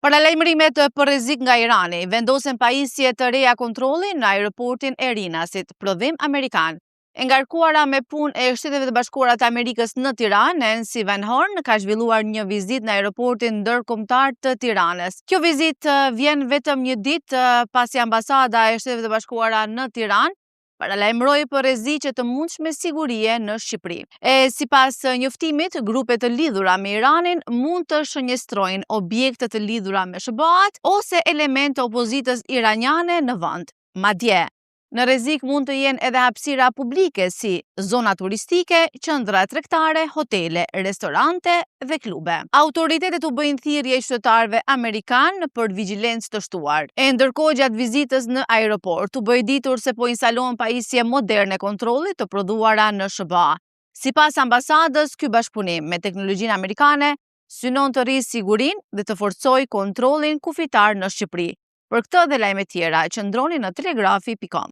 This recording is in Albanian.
Paralajmërimet për rrezik nga Irani vendosen pajisje të reja kontrolli në aeroportin e Rinasit, prodhim amerikan. E ngarkuara me punë e Shteteve të Bashkuara të Amerikës në Tiranë, Nancy Van Horn ka zhvilluar një vizitë në aeroportin ndërkombëtar të Tiranës. Kjo vizitë vjen vetëm një ditë pasi ambasada e Shteteve të Bashkuara në Tiranë paralajmëroi për rreziqe të mundshme sigurie në Shqipëri. Sipas njoftimit, grupe të lidhura me Iranin mund të shënjestrojnë objekte të lidhura me SBA-t ose elemente opozitës iraniane në vend. Madje, në rrezik mund të jenë edhe hapësira publike si zona turistike, qendra tregtare, hotele, restorante dhe klube. Autoritetet u bëjnë thirrje qytetarëve amerikanë për vigjilencë të shtuar. Ndërkohë gjatë vizitës në aeroport u bë ditur se po instalohen pajisje moderne kontrolli të prodhuara në SBA. Sipas ambasadës, ky bashkëpunim me teknologjinë amerikane synon të rrisë sigurinë dhe të forcojë kontrollin kufitar në Shqipëri. Për këtë dhe lajme tjera, qëndroni në telegrafi.com.